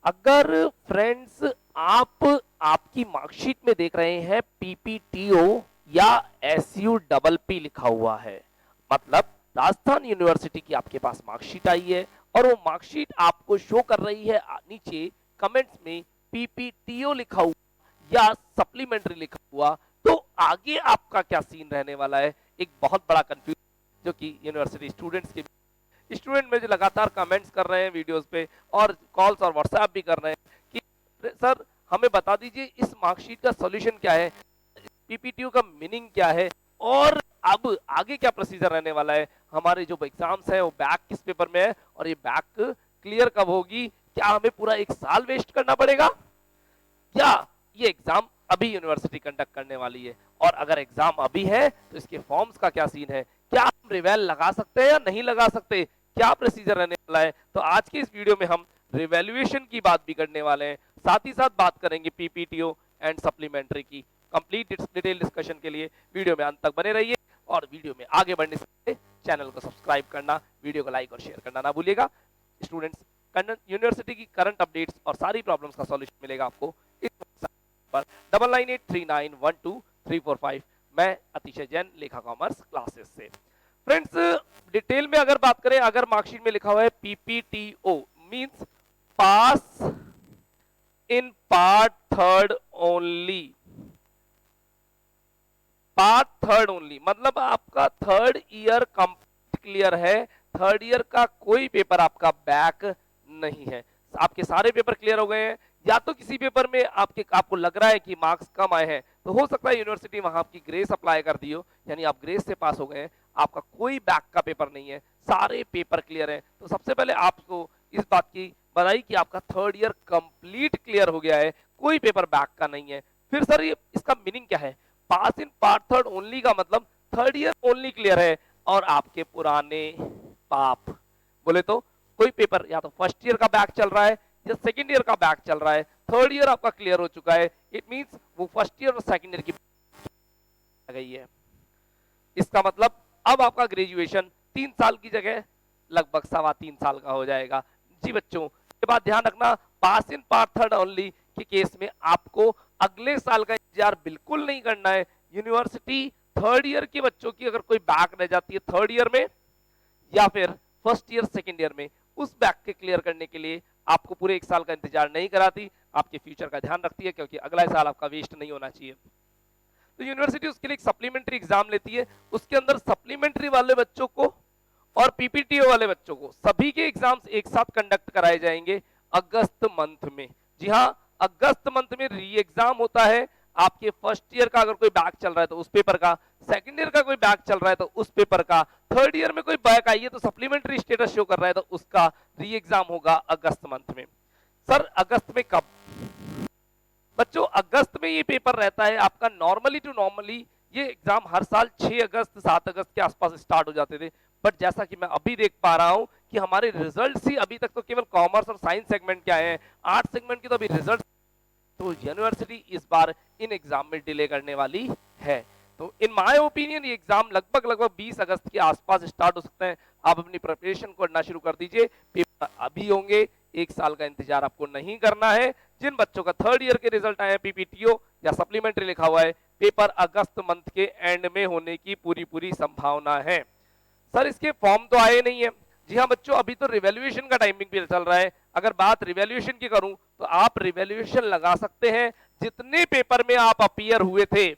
अगर फ्रेंड्स आप आपकी मार्कशीट में देख रहे हैं पीपीटीओ या एसयू डबल पी लिखा हुआ है, मतलब राजस्थान यूनिवर्सिटी की आपके पास मार्कशीट आई है और वो मार्कशीट आपको शो कर रही है नीचे कमेंट्स में पीपीटीओ लिखा हुआ या सप्लीमेंट्री लिखा हुआ, तो आगे आपका क्या सीन रहने वाला है? एक बहुत बड़ा कंफ्यूजन जो कि यूनिवर्सिटी स्टूडेंट्स के स्टूडेंट मुझे लगातार कमेंट्स कर रहे हैं वीडियोस पे और कॉल्स और व्हाट्सएप भी कर रहे हैं कि सर हमें बता दीजिए इस मार्कशीट का सॉल्यूशन क्या है, पीपीटीयू का मीनिंग क्या है और अब आगे क्या प्रोसीजर रहने वाला है। हमारे जो एग्जाम्स है वो बैक किस पेपर में है और ये बैक क्लियर कब होगी, क्या हमें पूरा एक साल वेस्ट करना पड़ेगा या ये एग्जाम अभी यूनिवर्सिटी कंडक्ट करने वाली है, और अगर एग्जाम अभी है तो इसके फॉर्म्स का क्या सीन है, क्या हम रिवेल लगा सकते हैं या नहीं लगा सकते, क्या प्रोसीजर रहने वाला है। तो आज के इस वीडियो में हम रिवैल्यूएशन की बात भी करने वाले हैं, साथ ही साथ बात करेंगे पीपीटीओ एंड सप्लीमेंट्री की। कंप्लीट डिटेल डिस्कशन के लिए वीडियो में अंत तक बने रहिए और वीडियो में आगे बढ़ने से पहले चैनल को सब्सक्राइब करना, वीडियो को लाइक और शेयर करना ना भूलिएगा। स्टूडेंट्स, यूनिवर्सिटी की करंट अपडेट्स और सारी प्रॉब्लम्स का सॉल्यूशन मिलेगा आपको इस पर 9983912345। मैं अतिशय जैन, लेखा कॉमर्स क्लासेस से। फ्रेंड्स, डिटेल में अगर बात करें, अगर मार्कशीट में लिखा हुआ है PPTO means pass in part third only, part third only मतलब आपका थर्ड ईयर कंप्लीट क्लियर है, थर्ड ईयर का कोई पेपर आपका बैक नहीं है, आपके सारे पेपर क्लियर हो गए हैं। या तो किसी पेपर में आपको लग रहा है कि मार्क्स कम आए हैं, तो हो सकता है यूनिवर्सिटी वहां आपकी ग्रेस अप्लाई कर दी हो, यानी आप ग्रेस से पास हो गए हैं, आपका कोई बैक का पेपर नहीं है, सारे पेपर क्लियर हैं। तो सबसे पहले आपको इस बात की बधाई कि आपका थर्ड ईयर कंप्लीट क्लियर हो गया है, कोई पेपर बैक का नहीं है। फिर सर ये इसका मीनिंग क्या है? पास इन पार्ट थर्ड ओनली का मतलब थर्ड ईयर ओनली क्लियर है और आपके पुराने पाप बोले तो कोई पेपर या तो फर्स्ट ईयर का बैक चल रहा है या सेकंड ईयर का बैक चल रहा है, थर्ड ईयर आपका क्लियर हो चुका है, इट मींस वो फर्स्ट ईयर और सेकंड ईयर की गई है। इसका मतलब अब आपका ग्रेजुएशन 3 साल की जगह लगभग 3.25 साल का हो जाएगा। जी बच्चों, ये बात ध्यान रखना, पास इन पार्ट थर्ड ओनली के केस में आपको अगले साल का इंतजार बिल्कुल नहीं करना है। यूनिवर्सिटी थर्ड ईयर के बच्चों की अगर कोई बैक रह जाती है थर्ड ईयर में या फिर फर्स्ट ईयर सेकंड ईयर में, उस बैक के क्लियर करने के लिए आपको पूरे 1 साल का इंतजार नहीं कराती, आपके फ्यूचर का ध्यान रखती है, क्योंकि अगला साल आपका वेस्ट नहीं होना चाहिए। तो यूनिवर्सिटी उसके लिए एक सप्लीमेंट्री एग्जाम लेती है, उसके अंदर सप्लीमेंट्री वाले बच्चों को और पीपीटीओ वाले बच्चों को सभी के एग्जाम्स एक साथ कंडक्ट कराए जाएंगे अगस्त मंथ में। जी हाँ, अगस्त मंथ में री एग्जाम होता है। आपके फर्स्ट ईयर का अगर कोई बैक चल रहा है तो उस पेपर का, सेकंड ईयर का कोई बैक चल रहा है तो उस पेपर का, थर्ड ईयर में कोई बैक आई है तो सप्लीमेंट्री स्टेटस शो कर रहा है तो उसका री एग्जाम होगा अगस्त मंथ में। सर अगस्त में कब? बच्चों अगस्त में ये पेपर रहता है आपका। नॉर्मली टू नॉर्मली ये एग्जाम हर साल 6 अगस्त 7 अगस्त के आसपास स्टार्ट हो जाते थे, बट जैसा कि मैं अभी देख पा रहा हूं कि हमारे रिजल्ट्स ही अभी तक तो केवल कॉमर्स और साइंस सेगमेंट के आए हैं, आर्ट सेगमेंट के तो अभी रिजल्ट, तो यूनिवर्सिटी इस बार इन एग्जाम में डिले करने वाली है। तो इन माय ओपिनियन ये एग्जाम लगभग 20 अगस्त के आसपास स्टार्ट हो सकते हैं। आप अपनी प्रिपरेशन को करना शुरू कर दीजिए, पेपर अभी होंगे, 1 साल का इंतजार आपको नहीं करना है। जिन बच्चों का थर्ड ईयर के रिजल्ट आए हैं पीपीटीओ या सप्लीमेंट्री लिखा हुआ है, पेपर अगस्त मंथ के एंड में होने की पूरी संभावना है। सर इसके फॉर्म तो आए नहीं है। जी हाँ बच्चों, अभी तो रिवैल्यूएशन का टाइमिंग भी चल रहा है। अगर बात रिवैल्यूएशन की करूं तो आप रिवैल्यूएशन लगा सकते हैं जितने पेपर में आप अपीयर हुए थे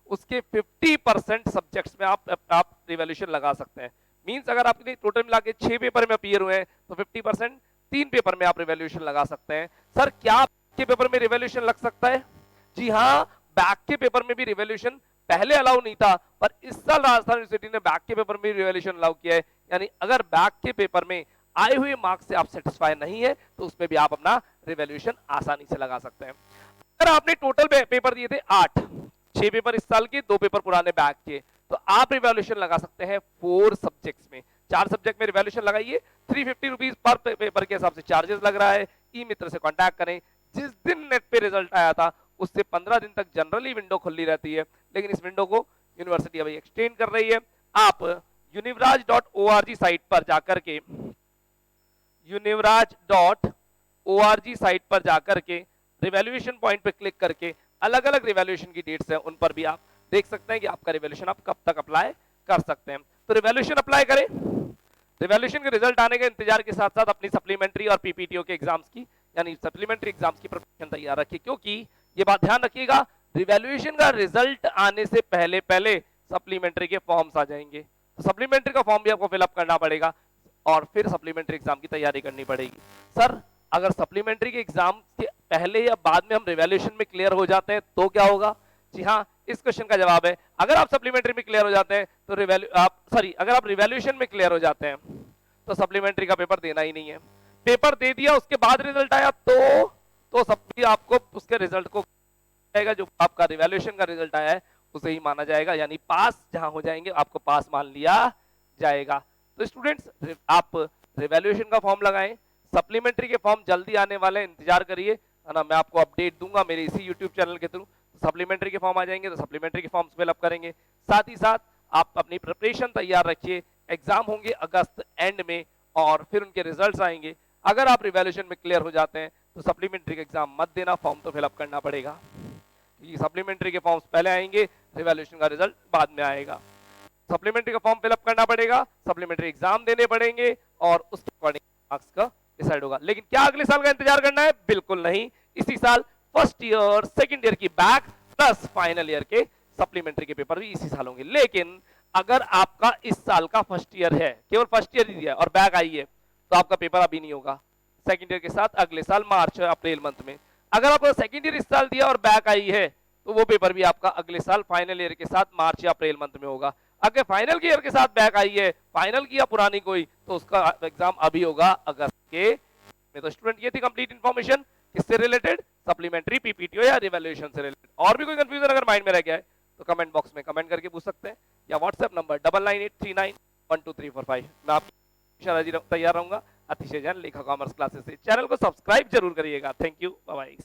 उसके 50% सब्जेक्ट्स में आप रिवैल्यूएशन लगा सकते हैं। मींस अगर आपने टोटल मिला के 6 पेपर में अपीयर हुए हैं तो 50% 3 पेपर में आप रिवैल्यूएशन लगा सकते हैं। सर क्या के पेपर में रिवैल्यूएशन लग सकता है? जी हाँ, बैक के पेपर में भी रिवैल्यूएशन पहले अलाउ नहीं था, पर इस साल राजस्थान यूनिवर्सिटी ने बैक के पेपर में रिवैल्यूएशन अलाउ किया है। यानी अगर बैक के पेपर में आए हुए मार्क्स से आप सेटिस्फाई नहीं है तो उसमें भी आप अपना रिवैल्यूएशन आसानी से लगा सकते हैं। अगर आपने टोटल पेपर दिए थे 8, 6 पेपर इस साल के, 2 पेपर पुराने बैक के, तो आप रिवैल्यूएशन लगा सकते हैं 4 सब्जेक्ट्स में। 4 सब्जेक्ट में रिवैल्यूएशन लगाइए, 350 रुपीज पर पेपर के हिसाब से चार्जेस लग रहा है। ई मित्र से कांटेक्ट करें। जिस दिन नेट पे रिजल्ट आया था उससे 15 दिन तक जनरली विंडो खुली रहती है, लेकिन इस विंडो को यूनिवर्सिटी अभी एक्सटेंड कर रही है। आप univraj.org साइट पर जाकर के univraj.org ORG साइट पर जाकर के रिवैल्यूएशन पॉइंट पे क्लिक करके अलग अलग रिवैल्यूएशन की डेट्स हैं उन पर भी आप देख सकते हैं कि आपका रिवैल्यूएशन आप कब तक अप्लाई कर सकते हैं। तो रिवैल्यूएशन अप्लाई करें, रिवैल्यूएशन के रिजल्ट आने के इंतजार के साथ साथ अपनी सप्लीमेंट्री और पीपीटीओ के एग्जाम्स की यानी सप्लीमेंट्री एग्जाम्स की प्रिपरेशन तैयार रखिए, क्योंकि ये बात ध्यान रखिएगा रिवैल्यूएशन का रिजल्ट आने से पहले पहले सप्लीमेंट्री के फॉर्म्स आ जाएंगे, तो सप्लीमेंट्री का फॉर्म भी आपको फिलअप करना पड़ेगा और फिर सप्लीमेंट्री एग्जाम की तैयारी करनी पड़ेगी। सर अगर सप्लीमेंट्री के एग्जाम के पहले या बाद में हम रिवैल्यूएशन में क्लियर हो जाते हैं तो क्या होगा? जी हाँ, इस क्वेश्चन का जवाब है अगर आप सप्लीमेंट्री में क्लियर हो जाते हैं तो अगर आप रिवैल्यूएशन में क्लियर हो जाते हैं तो सप्लीमेंट्री का पेपर देना ही नहीं है। पेपर दे दिया उसके बाद रिजल्ट आया तो सब भी आपको उसके रिजल्ट को जाएगा, जो आपका रिवैल्यूएशन का रिजल्ट आया है उसे ही माना जाएगा, यानी पास जहां हो जाएंगे आपको पास मान लिया जाएगा। तो स्टूडेंट्स आप रिवैल्यूएशन का फॉर्म लगाएं, सप्लीमेंट्री के फॉर्म जल्दी आने वाले, इंतजार करिए, है ना, मैं आपको अपडेट दूंगा मेरे इसी यूट्यूब चैनल के थ्रू। सप्लीमेंट्री के फॉर्म आ जाएंगे तो सप्लीमेंट्री के फॉर्म्स फिलअप करेंगे, साथ ही साथ आप अपनी प्रिपरेशन तैयार रखिए। एग्जाम होंगे अगस्त एंड में और फिर उनके रिजल्ट्स आएंगे। अगर आप रिवैल्यूएशन में क्लियर हो जाते हैं तो सप्लीमेंट्री का एग्जाम मत देना, फॉर्म तो फिलअप करना पड़ेगा, क्योंकि सप्लीमेंट्री के फॉर्म्स पहले आएंगे, रिवैल्यूएशन का रिजल्ट बाद में आएगा। सप्लीमेंट्री का फॉर्म फिलअप करना पड़ेगा, सप्लीमेंट्री एग्जाम देने पड़ेंगे और उसके अकॉर्डिंग मार्क्स का डिसाइड होगा। लेकिन क्या अगले साल का इंतजार करना है? बिल्कुल नहीं, इसी साल फर्स्ट ईयर सेकंड ईयर की बैक प्लस फाइनल ईयर के सप्लीमेंट्री के पेपर भी इसी साल होंगे। लेकिन अगर आपका इस साल का फर्स्ट ईयर है, केवल फर्स्ट ईयर ही दिया है और बैक आई है, तो आपका पेपर अभी नहीं होगा, सेकंड ईयर के साथ अगले साल मार्च या अप्रैल मंथ में। अगर आपका सेकंड ईयर इस साल दिया और बैक आई है तो वो पेपर भी आपका अगले साल फाइनल ईयर के साथ मार्च या अप्रैल मंथ में होगा। अगर फाइनल ईयर के साथ बैक आई है, फाइनल की या पुरानी कोई, तो उसका एग्जाम अभी होगा अगस्त के में। तो स्टूडेंट ये थी कंप्लीट इन्फॉर्मेशन किससे रिलेटेड, सप्लीमेंट्री, पीपीटीओ या रिवैल्यूएशन से रिलेटेड। और भी कोई कंफ्यूजन अगर माइंड में रह गया है तो कमेंट बॉक्स में कमेंट करके पूछ सकते हैं या व्हाट्सएप नंबर 9983912345। मैं आपकी तैयार रहूंगा। अतिशय जैन लेखा कॉमर्स क्लासेस से चैनल को सब्सक्राइब जरूर करिएगा। Thank you, bye bye.